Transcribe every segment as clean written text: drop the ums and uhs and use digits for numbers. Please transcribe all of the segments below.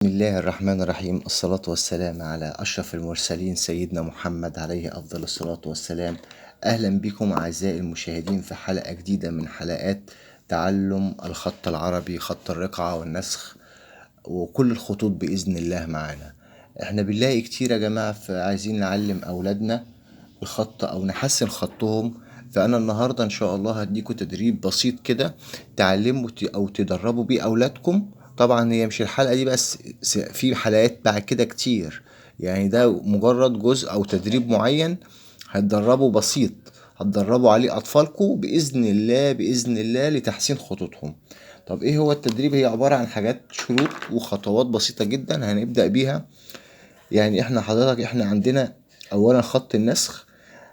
بسم الله الرحمن الرحيم. الصلاة والسلام على أشرف المرسلين سيدنا محمد عليه أفضل الصلاة والسلام. أهلا بكم أعزائي المشاهدين في حلقة جديدة من حلقات تعلم الخط العربي، خط الرقعة والنسخ وكل الخطوط بإذن الله معانا. احنا بنلاقي كتير يا جماعة عايزين نعلم أولادنا الخط أو نحسن خطهم. فأنا النهاردة إن شاء الله هديكوا تدريب بسيط كده تعلموا أو تدربوا بيه أولادكم. طبعا هي مش الحلقة دي بس، في حلقات بعد كده كتير، يعني ده مجرد جزء أو تدريب معين هتدربوا بسيط، هتدربوا عليه أطفالكم بإذن الله بإذن الله لتحسين خطوطهم. طب إيه هو التدريب؟ هي عبارة عن حاجات شروط وخطوات بسيطة جدا هنبدأ بيها. يعني احنا عندنا أولا خط النسخ.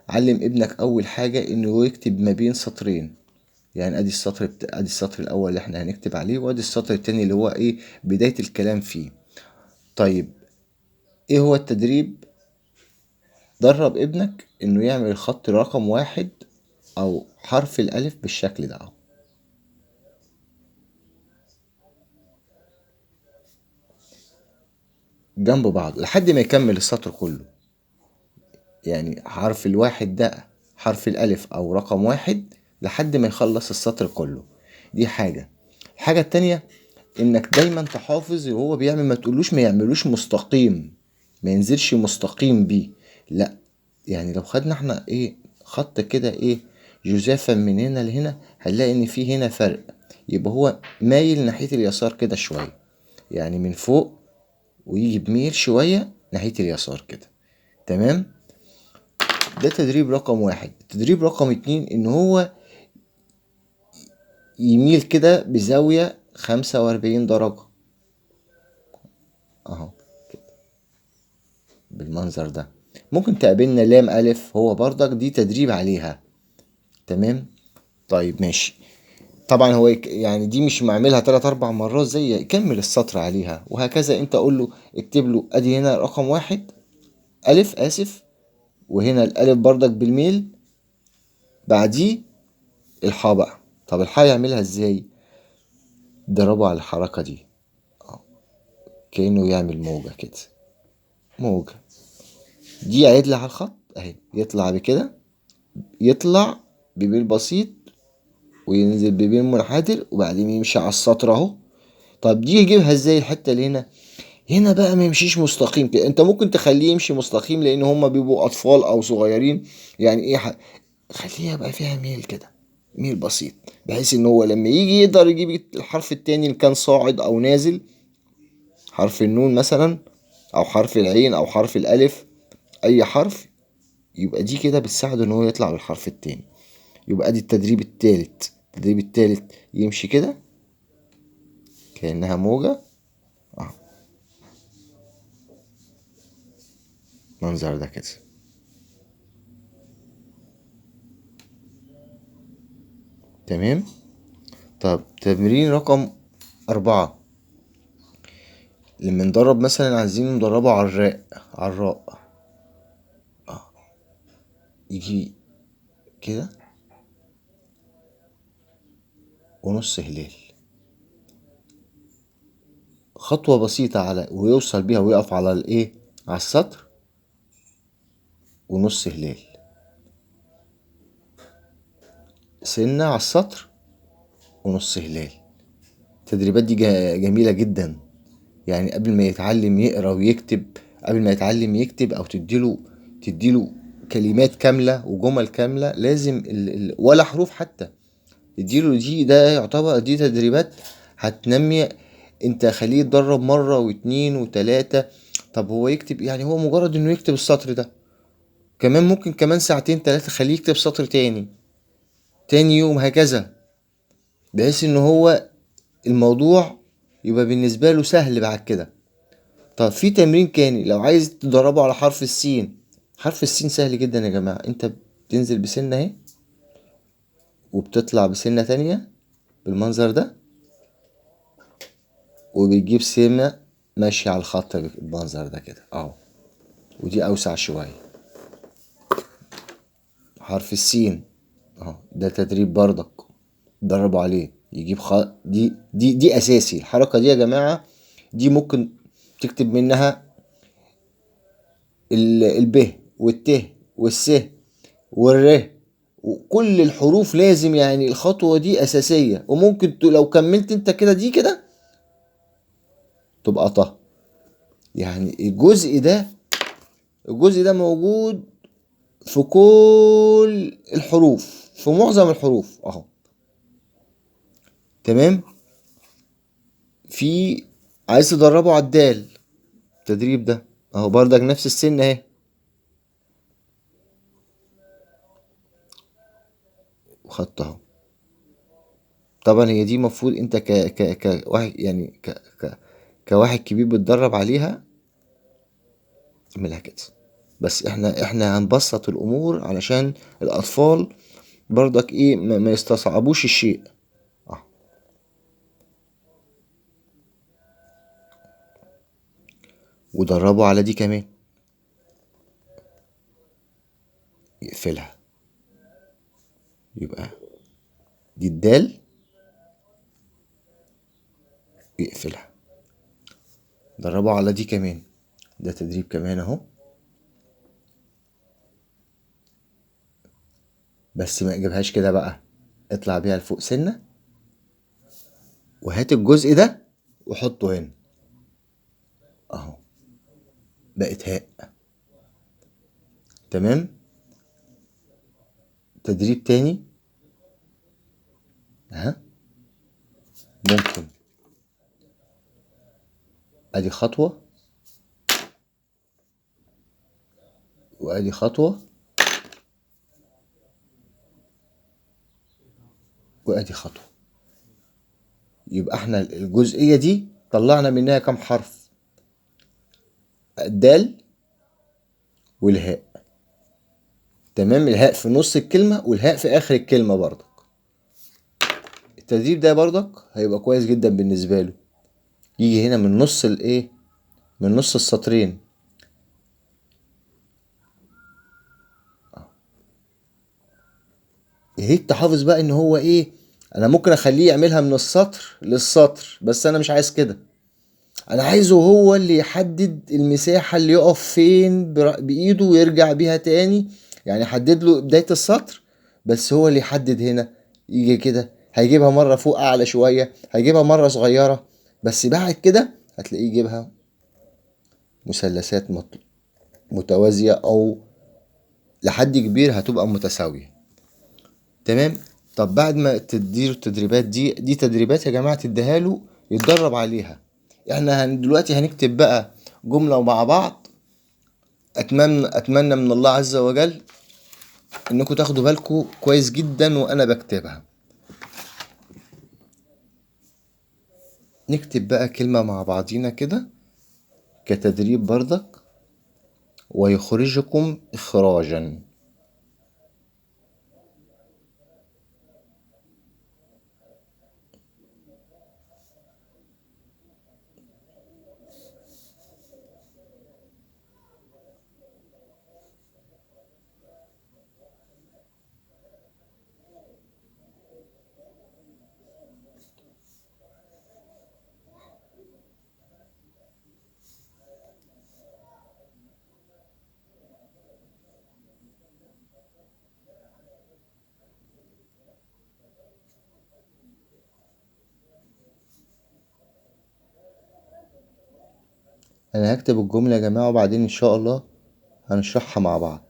علم ابنك أول حاجة إنه يكتب ما بين سطرين، يعني ادي السطر الاول اللي احنا هنكتب عليه، وادي السطر التاني اللي هو ايه بداية الكلام فيه. طيب ايه هو التدريب؟ درب ابنك انه يعمل الخط رقم 1 او حرف الالف بالشكل ده اهو، جنب بعض لحد ما يكمل السطر كله. يعني حرف الواحد ده حرف الالف او رقم 1 لحد ما يخلص السطر كله. دي حاجة. الحاجة التانية انك دايما تحافظ وهو بيعمل، ما يعملوش مستقيم، ما ينزلش مستقيم بيه، لا. يعني لو خدنا احنا ايه خط كده ايه جزافا من هنا لهنا، هنلاقي ان في هنا فرق، يبقى هو مايل ناحية اليسار كده شوية، يعني من فوق ويجي بميل شوية ناحية اليسار كده. تمام. ده تدريب رقم 1. تدريب رقم 2 ان هو يميل كده بزاوية 45 درجة اهو، بالمنظر ده. ممكن تقابلنا لام ألف، هو برضك دي تدريب عليها. تمام. طيب ماشي. طبعا هو يعني دي مش معملها 3 4 مرات، زي يكمل السطر عليها وهكذا. انت قول له اكتب له ادي هنا رقم 1 ألف آسف، وهنا الألف برضك بالميل، بعديه الحاء بقى. طب الحاء يعملها ازاي؟ دربوا على الحركة دي، كأنه يعمل موجة كده، موجة. دي عدل على الخط اهي، يطلع بكده، يطلع بميل بسيط وينزل ببين منحدر وبعدين يمشي على السطر اهو. طب دي يجيبها ازاي الحته اللي هنا؟ هنا بقى ما يمشيش مستقيم كده، انت ممكن تخليه يمشي مستقيم لان هما بيبقوا اطفال او صغيرين. يعني ايه خليها يبقى فيها ميل كده، ميل بسيط، بحيث ان هو لما يجي يقدر يجيب الحرف التاني ان كان صاعد او نازل، حرف النون مثلا او حرف العين او حرف الالف، اي حرف، يبقى دي كده بتساعده ان هو يطلع بالحرف التاني. يبقى دي التدريب التالت. التدريب التالت يمشي كده كأنها موجة اهو، المنظر ده كده. تمام. طب تمرين رقم 4، لما ندرب مثلا عايزين ندربه على الراء، على الراء يجي كده ونص هلال، خطوة بسيطة على ويوصل بيها ويقف على الايه، على السطر، ونص هلال، سنة على السطر ونص هلال. التدريبات دي جميلة جدا. يعني قبل ما يتعلم يقرا ويكتب، قبل ما يتعلم يكتب او تديله كلمات كاملة وجمل كاملة، لازم ولا حروف حتى تديله. ده يعتبر دي تدريبات هتنمي. انت خليه يتدرب مرة واتنين وتلاتة. طب هو يكتب، يعني هو مجرد انه يكتب السطر ده، كمان ممكن كمان ساعتين تلاتة خليه يكتب سطر تاني، تاني يوم هكذا، بحيث ان هو الموضوع يبقى بالنسبة له سهل بعد كده. طب في تمرين تاني لو عايز تدربه على حرف السين. حرف السين سهل جدا يا جماعة. انت بتنزل بسنة اهي وبتطلع بسنة تانية بالمنظر ده، وبتجيب سنة ماشية على الخط بالمنظر ده كده اهو، ودي اوسع شوية. حرف السين اهو، ده تدريب برضك دربوا عليه. يجيب دي اساسي الحركة دي يا جماعة. دي ممكن تكتب منها الب والت والس والر، وكل الحروف لازم، يعني الخطوة دي أساسية. وممكن لو كملت انت كده دي كده تبقى طه. يعني الجزء ده موجود في كل الحروف، في معظم الحروف اهو. تمام. في عايز تدربه على الدال، التدريب ده اهو بردك نفس السن اهي، وخدت اهو. طبعا هي دي مفروض انت كواحد يعني كواحد كبير بتدرب عليها اعملها كده. بس احنا هنبسط الامور علشان الاطفال برضك ايه ما يستصعبوش الشيء. اه. ودربوا على دي كمان، يقفلها، يبقى دي الدال، يقفلها. دربوا على دي كمان، ده تدريب كمان اهو. بس ما اجيبهاش كده بقى، اطلع بيها لفوق سنة، وهات الجزء ده وحطه هنا اهو، بقت هاء. تمام. تدريب تاني، ها، ممكن ادي خطوة وادي خطوة وادي خطوة. يبقى احنا الجزئية دي طلعنا منها كام حرف؟ الدال والهاء. تمام. الهاء في نص الكلمة والهاء في اخر الكلمة برضك. التدريب ده برضك هيبقى كويس جدا بالنسبة له. يجي هنا من نص الايه، من نص السطرين. يا ريت تحافظ بقى ان هو ايه، انا ممكن اخليه يعملها من السطر للسطر، بس انا مش عايز كده. انا عايزه هو اللي يحدد المساحة اللي يقف فين بايده ويرجع بيها تاني. يعني حدد له بداية السطر، بس هو اللي يحدد هنا. يجي كده هيجيبها مرة فوق اعلى شوية، هيجيبها مرة صغيرة، بس بعد كده هتلاقيه يجيبها مثلثات متوازية، او لحد كبير هتبقى متساوية. تمام. طب بعد ما تديله التدريبات دي تدريبات يا جماعة تديها له يتدرب عليها. احنا دلوقتي هنكتب بقى جملة مع بعض. اتمنى من الله عز وجل انكم تاخدوا بالكم كويس جدا وانا بكتبها. نكتب بقى كلمة مع بعضينا كده كتدريب برضك. ويخرجكم اخراجا. انا هكتب الجملة يا جماعة وبعدين ان شاء الله هنشرحها مع بعض.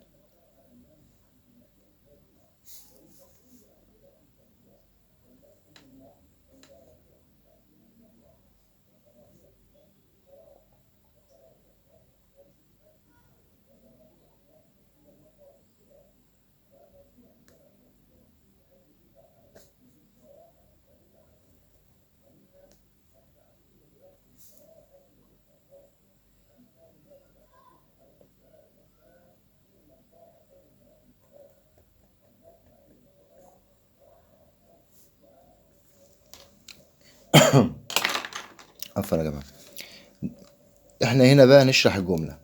عفوا يا جماعة. احنا هنا بقى نشرح الجملة.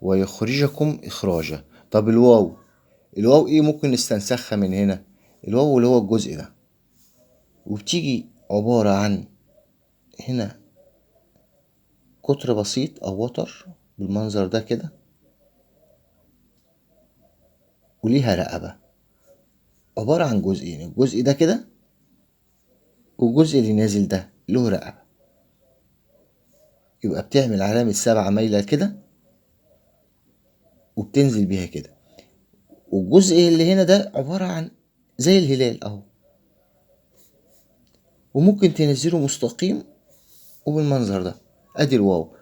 ويخرجكم إخراجا. طب الواو ايه ممكن نستنسخها من هنا؟ الواو اللي هو الجزء ده، وبتيجي عبارة عن هنا قطر بسيط أو وتر بالمنظر ده كده، وليها رقبة عبارة عن جزئين، الجزء ده كده والجزء اللي نازل ده له رقبة. يبقى بتعمل علامة 7 مايلة كده وبتنزل بيها كده، والجزء اللي هنا ده عبارة عن زي الهلال اهو، وممكن تنزله مستقيم وبالمنظر ده. ادي الواو.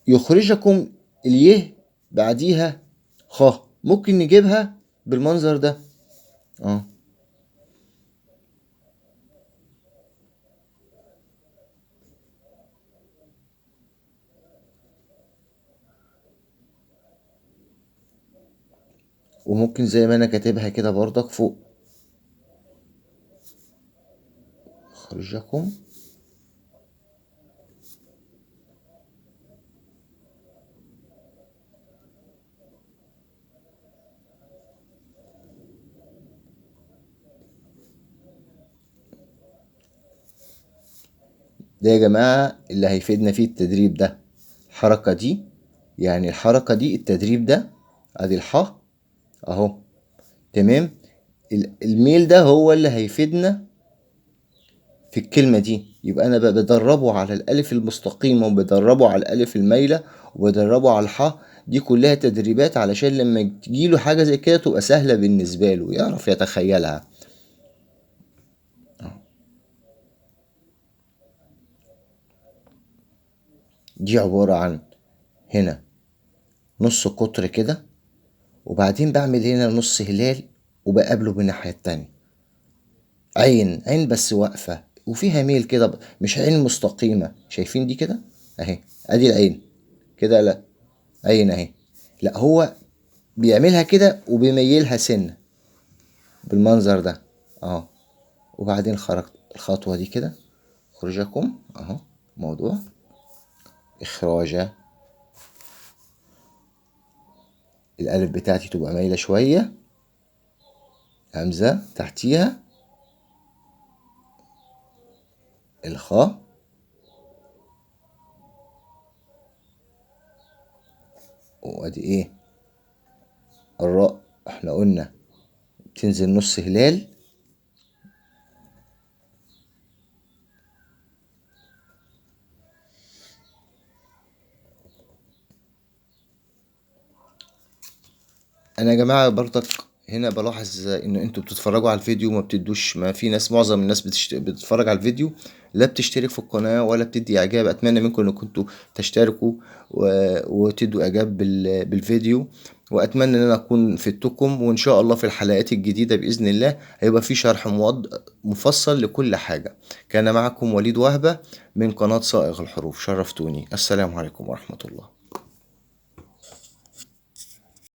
يخرجكم اليه بعديها خ، ممكن نجيبها بالمنظر ده اه. وممكن زي ما انا كاتبها كده برضك فوق، يخرجكم ده يا جماعة اللي هيفيدنا فيه التدريب ده. الحركة دي، يعني الحركة دي التدريب ده، ادي الح اهو. تمام. الميل ده هو اللي هيفيدنا في الكلمة دي. يبقى انا بدربه على الالف المستقيمة، وبدربه على الالف المايلة، وبدربه على الحاء. دي كلها تدريبات علشان لما تجيله حاجة زي كده تبقى سهلة بالنسبة له، يعرف يتخيلها. دي عبارة عن هنا نص قطر كده، وبعدين بعمل هنا نص هلال وبقابله بالناحية التانية. عين عين بس واقفة وفيها ميل كده، مش عين مستقيمة. شايفين دي كده اهي، ادي العين كده، لا عين اهي. لا، هو بيعملها كده وبيميلها سنة بالمنظر ده اه. وبعدين خرجت الخطوة دي كده، خرجكم اهو. موضوع اخراجة، الالف بتاعتي تبقى مايلة شوية، همزة تحتيها الخاء، وادي ايه الراء. احنا قلنا تنزل نص هلال. انا يا جماعه برضك هنا بلاحظ ان انتوا بتتفرجوا على الفيديو ما بتدوش، ما في ناس، معظم الناس بتتفرج على الفيديو، لا بتشترك في القناه ولا بتدي اعجاب. اتمنى منكم ان كنتوا تشتركوا وتدوا اعجاب بالفيديو. واتمنى ان انا اكون فدتكم، وان شاء الله في الحلقات الجديده باذن الله هيبقى في شرح مفصل لكل حاجه. كان معكم وليد وهبه من قناه صائغ الحروف. شرفتوني. السلام عليكم ورحمه الله.